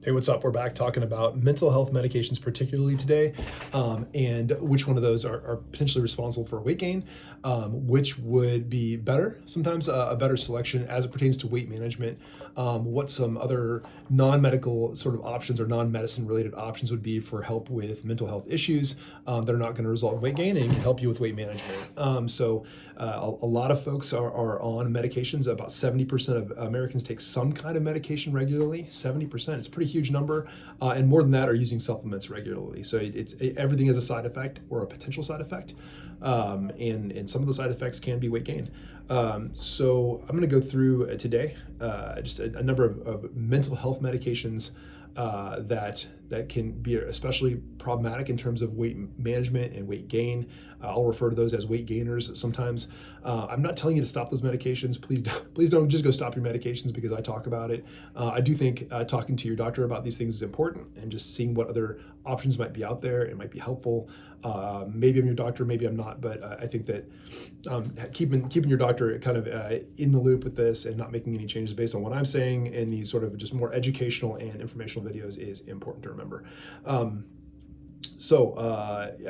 Hey, what's up? We're back talking about mental health medications, particularly today, and which one of those are potentially responsible for weight gain, which would be better, sometimes a better selection as it pertains to weight management, what some other non-medical sort of options or non-medicine related options would be for help with mental health issues that are not going to result in weight gain and can help you with weight management. A lot of folks are on medications. About 70% of Americans take some kind of medication regularly. 70%, it's a pretty huge number. And more than that are using supplements regularly. So everything is a side effect or a potential side effect. And some of the side effects can be weight gain. So I'm going to go through today just a number of mental health medications that can be especially problematic in terms of weight management and weight gain. I'll refer to those as weight gainers sometimes. I'm not telling you to stop those medications. Please don't just go stop your medications because I talk about it. I do think talking to your doctor about these things is important, and just seeing what other options might be out there. It might be helpful. Maybe I'm your doctor, maybe I'm not, but I think that keeping your doctor kind of in the loop with this and not making any changes based on what I'm saying in these sort of just more educational and informational videos is important to remember. I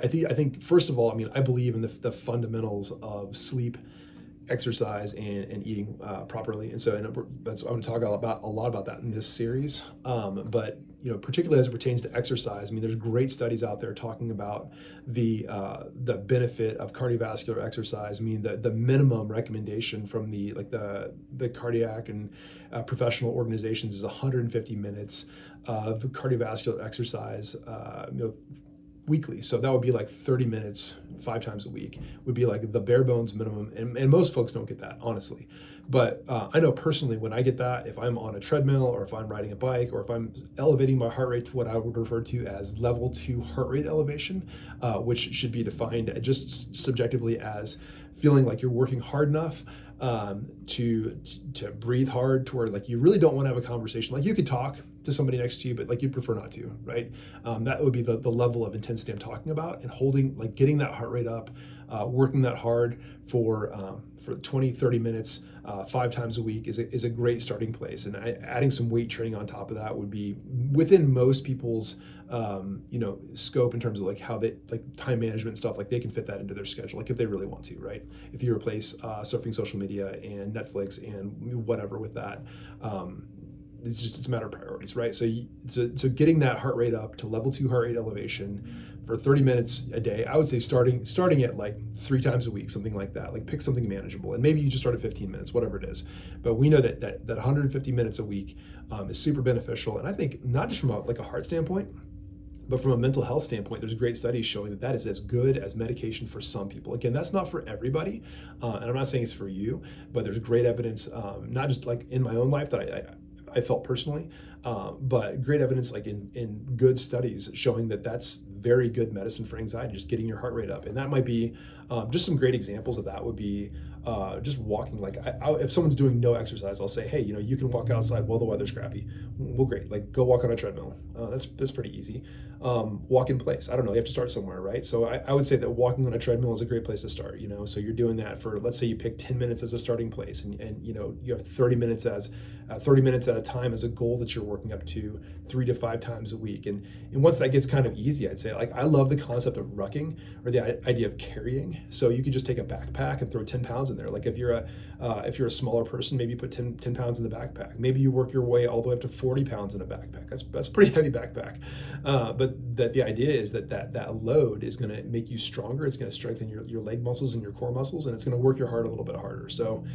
think first of all, I mean, I believe in the fundamentals of sleep, exercise, and eating properly, and so that's I'm going to talk a lot about that in this series. But particularly as it pertains to exercise, I mean, there's great studies out there talking about the benefit of cardiovascular exercise. I mean, the minimum recommendation from the cardiac and professional organizations is 150 minutes of cardiovascular exercise weekly. So that would be like 30 minutes 5 times a week would be like the bare bones minimum, and most folks don't get that, honestly. But I know personally, when I get that, if I'm on a treadmill or if I'm riding a bike or if I'm elevating my heart rate to what I would refer to as level 2 heart rate elevation, which should be defined just subjectively as feeling like you're working hard enough to breathe hard, to where like you really don't want to have a conversation. Like you could talk to somebody next to you, but like you'd prefer not to, right? That would be the level of intensity I'm talking about, and getting that heart rate up, working that hard for 20, 30 minutes, 5 times a week is a great starting place. And adding some weight training on top of that would be within most people's scope in terms of like how they like time management and stuff. Like they can fit that into their schedule, like if they really want to, right? If you replace surfing social media and Netflix and whatever with that, it's a matter of priorities, right? So getting that heart rate up to level 2 heart rate elevation for 30 minutes a day, I would say starting at like 3 times a week, something like that. Like pick something manageable, and maybe you just start at 15 minutes, whatever it is. But we know that 150 minutes a week is super beneficial, and I think not just from a heart standpoint, but from a mental health standpoint, there's great studies showing that is as good as medication for some people. Again, that's not for everybody, and I'm not saying it's for you, but there's great evidence, not just like in my own life that I felt personally, but great evidence like in good studies showing that that's very good medicine for anxiety, just getting your heart rate up. And that might be just some great examples of that would be just walking. Like if someone's doing no exercise, I'll say, hey, you can walk outside while the weather's crappy. Well, great, like go walk on a treadmill. That's pretty easy. Walk in place. I don't know, you have to start somewhere, right? So I would say that walking on a treadmill is a great place to start. So you're doing that for, let's say you pick 10 minutes as a starting place, and you have 30 minutes at a time as a goal that you're working up to 3 to 5 times a week. And once that gets kind of easy, I'd say, like, I love the concept of rucking, or the idea of carrying. So you could just take a backpack and throw 10 pounds in there. Like if you're a smaller person, maybe you put 10 pounds in the backpack. Maybe you work your way all the way up to 40 pounds in a backpack. That's a pretty heavy backpack. But the idea is that load is going to make you stronger. It's going to strengthen your leg muscles and your core muscles, and it's going to work your heart a little bit harder. So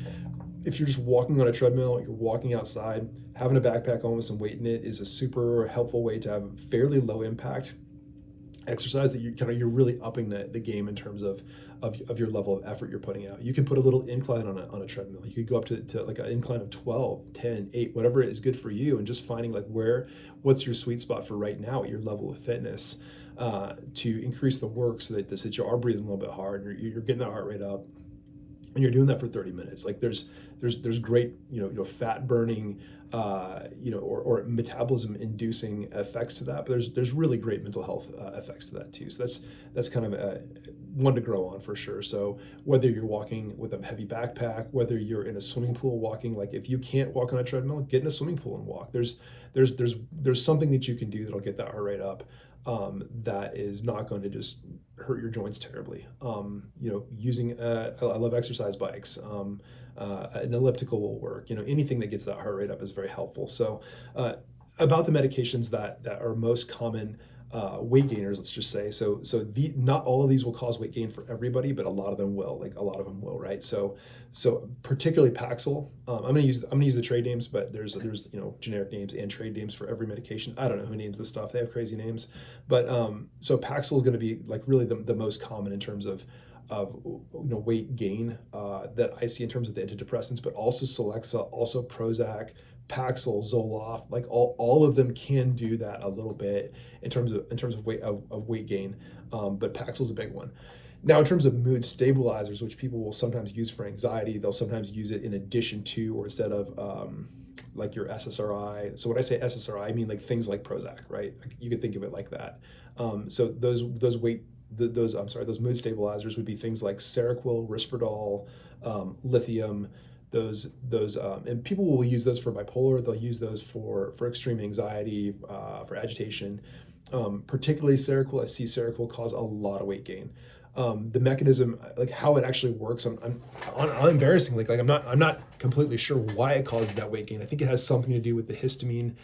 if you're just walking on a treadmill, you're walking outside, having a backpack on with some weight in it is a super helpful way to have fairly low impact exercise that you're really upping the game in terms of your level of effort you're putting out. You can put a little incline on a treadmill. You could go up to like an incline of 12, 10, 8, whatever is good for you, and just finding like what's your sweet spot for right now at your level of fitness to increase the work so that you are breathing a little bit hard and you're getting that heart rate up. And you're doing that for 30 minutes. Like there's great, fat burning, or metabolism inducing effects to that. But there's really great mental health effects to that too. So that's kind of one to grow on for sure. So whether you're walking with a heavy backpack, whether you're in a swimming pool walking, like if you can't walk on a treadmill, get in a swimming pool and walk. There's something that you can do that'll get that heart rate up, that is not going to just hurt your joints terribly. Using I love exercise bikes. An elliptical will work. Anything that gets that heart rate up is very helpful. So about the medications that are most common weight gainers, let's just say. So not all of these will cause weight gain for everybody, but a lot of them will. Like a lot of them will, right? So particularly Paxil. I'm gonna use the trade names, but there's generic names and trade names for every medication. I don't know who names this stuff. They have crazy names, but so Paxil is going to be like really the most common in terms of weight gain that I see in terms of the antidepressants, but also Celexa, also Prozac, Paxil, Zoloft, like all of them can do that a little bit in terms of weight gain, but Paxil's a big one. Now, in terms of mood stabilizers, which people will sometimes use for anxiety, they'll sometimes use it in addition to or instead of like your SSRI. So when I say SSRI, I mean like things like Prozac, right? You could think of it like that. So those mood stabilizers would be things like Seroquel, Risperdal, lithium. Those and people will use those for bipolar. They'll use those for extreme anxiety, for agitation. Particularly Seroquel, I see Seroquel cause a lot of weight gain. The mechanism, like how it actually works, I'm embarrassingly, like I'm not completely sure why it causes that weight gain. I think it has something to do with the histamine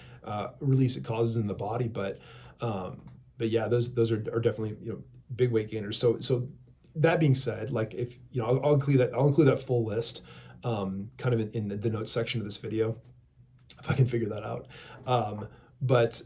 release it causes in the body, but yeah, those are definitely big weight gainers. So that being said, like if I'll include that full list kind of in the notes section of this video if I can figure that out. But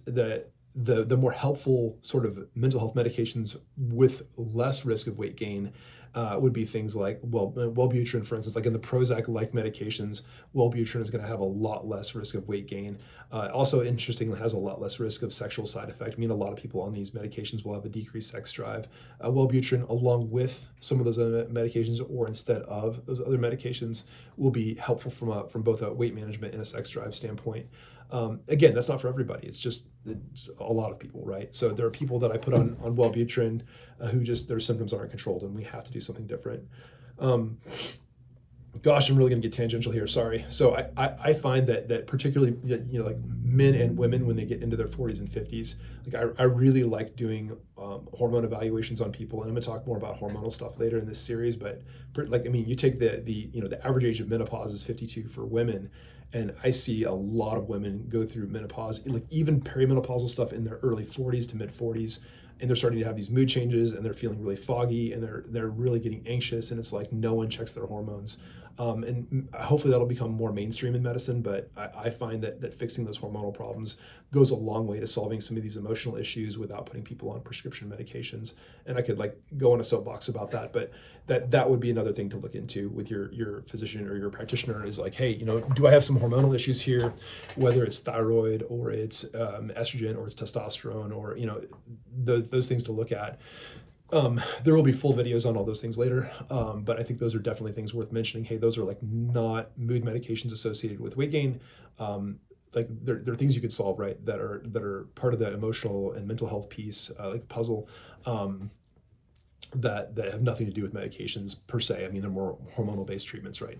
the more helpful sort of mental health medications with less risk of weight gain would be things like Wellbutrin, for instance. Like in the Prozac-like medications, Wellbutrin is going to have a lot less risk of weight gain. Also, interestingly, has a lot less risk of sexual side effect. I mean, a lot of people on these medications will have a decreased sex drive. Wellbutrin, along with some of those other medications or instead of those other medications, will be helpful from both a weight management and a sex drive standpoint. Again, that's not for everybody. It's a lot of people, right? So there are people that I put on Wellbutrin who just their symptoms aren't controlled, and we have to do something different. Gosh, I'm really going to get tangential here. Sorry. So I find that particularly like men and women when they get into their 40s and 50s, like I really like doing hormone evaluations on people, and I'm going to talk more about hormonal stuff later in this series. But like you take the average age of menopause is 52 for women. And I see a lot of women go through menopause, like even perimenopausal stuff in their early 40s to mid 40s, and they're starting to have these mood changes, and they're feeling really foggy, and they're really getting anxious, and it's like no one checks their hormones. And hopefully that'll become more mainstream in medicine, but I find that fixing those hormonal problems goes a long way to solving some of these emotional issues without putting people on prescription medications. And I could like go on a soapbox about that, but that would be another thing to look into with your physician or your practitioner is like, hey, do I have some hormonal issues here, whether it's thyroid or it's estrogen or it's testosterone or, those things to look at. There will be full videos on all those things later, but I think those are definitely things worth mentioning. Hey, those are like not mood medications associated with weight gain. Like they're things you could solve, right? That are part of the emotional and mental health piece, like puzzle, that have nothing to do with medications per se. I mean, they're more hormonal based treatments, right?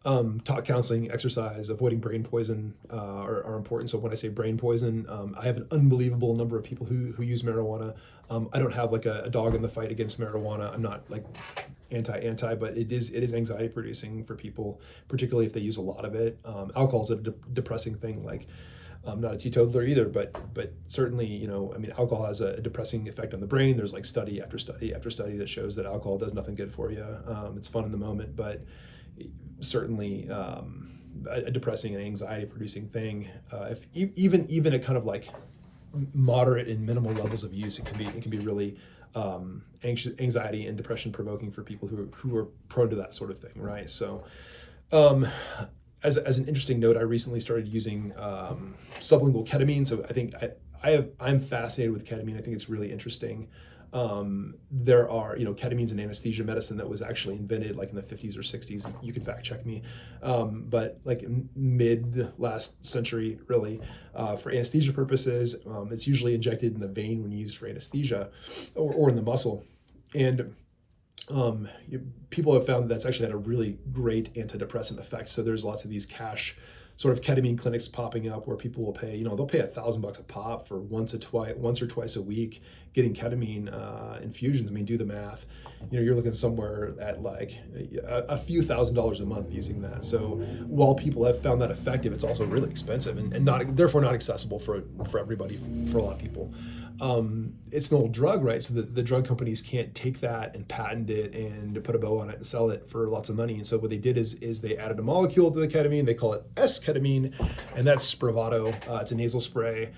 Talk counseling, exercise, avoiding brain poison are important. So when I say brain poison, I have an unbelievable number of people who use marijuana. I don't have like a dog in the fight against marijuana. I'm not like anti, but it is anxiety producing for people, particularly if they use a lot of it. Alcohol is a depressing thing. Like I'm not a teetotaler either, but certainly, alcohol has a depressing effect on the brain. There's like study after study after study that shows that alcohol does nothing good for you. It's fun in the moment, but certainly a depressing and anxiety producing thing. If even at kind of like moderate and minimal levels of use, it can be really anxiety and depression provoking for people who are prone to that sort of thing, right? So as an interesting note, I recently started using sublingual ketamine. So I think I'm fascinated with ketamine. I think it's really interesting. There are, ketamine's an anesthesia medicine that was actually invented like in the 50s or 60s. You can fact check me. But like mid last century, really, for anesthesia purposes, it's usually injected in the vein when used for anesthesia or in the muscle. And People have found that's actually had a really great antidepressant effect. So there's lots of these cash sort of ketamine clinics popping up where people will pay, they'll pay $1,000 a pop for once or twice a week getting ketamine infusions. I mean, do the math. You're looking somewhere at like a few $1,000s a month using that. So while people have found that effective, it's also really expensive and therefore not accessible for everybody, for a lot of people. It's an old drug, right? So the drug companies can't take that and patent it and put a bow on it and sell it for lots of money. And so what they did is they added a molecule to the ketamine. They call it S-ketamine, and that's Spravato. It's a nasal spray.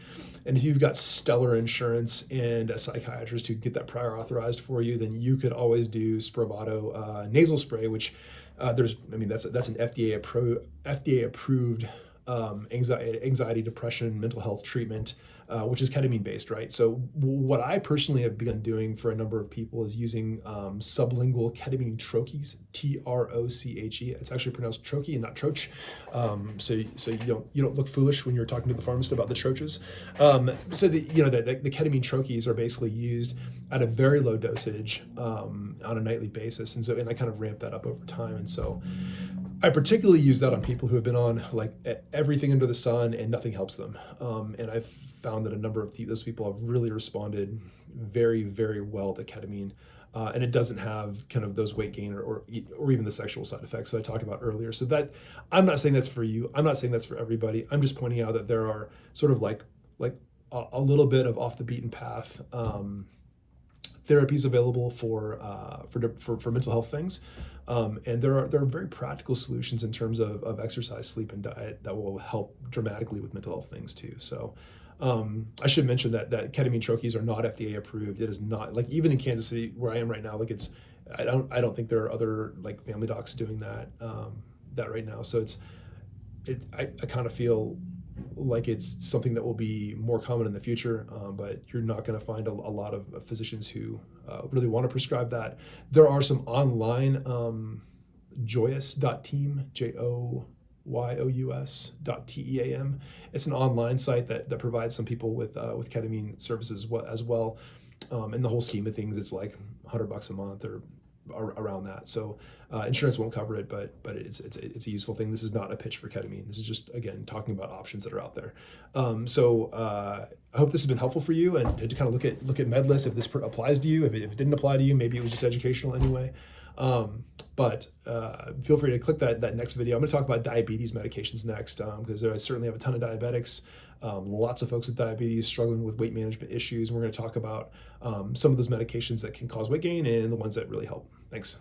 And if you've got stellar insurance and a psychiatrist who get that prior authorized for you, then you could always do Spravato nasal spray, which that's an FDA approved anxiety, depression, mental health treatment, which is ketamine based, right? So what I personally have begun doing for a number of people is using sublingual ketamine troches, TROCHE. It's actually pronounced troche and not troche. So you don't look foolish when you're talking to the pharmacist about the troches. So the ketamine troches are basically used at a very low dosage on a nightly basis, and I kind of ramp that up over time, and so I particularly use that on people who have been on like everything under the sun and nothing helps them. And I've found that a number of those people have really responded very, very well to ketamine. And it doesn't have kind of those weight gain or even the sexual side effects that I talked about earlier. So that, I'm not saying that's for you. I'm not saying that's for everybody. I'm just pointing out that there are sort of like a little bit of off the beaten path therapies available for mental health things. And there are very practical solutions in terms of exercise, sleep, and diet that will help dramatically with mental health things too. So I should mention that ketamine troches are not FDA approved. It is not, like, even in Kansas City where I am right now, like I don't think there are other like family docs doing that right now. So I kind of feel like it's something that will be more common in the future, but you're not going to find a lot of physicians who really want to prescribe that. There are some online joyous.team, JOYOUS.TEAM. It's an online site that provides some people with ketamine services as well. In the whole scheme of things, it's like $100 a month or around that. So insurance won't cover it, but it's a useful thing. This is not a pitch for ketamine. This is just, again, talking about options that are out there. So I hope this has been helpful for you, and to kind of look at MedList if this applies to you. If it didn't apply to you, maybe it was just educational anyway. But feel free to click that next video. I'm going to talk about diabetes medications next, because I certainly have a ton of diabetics. Lots of folks with diabetes struggling with weight management issues. And we're going to talk about some of those medications that can cause weight gain and the ones that really help. Thanks.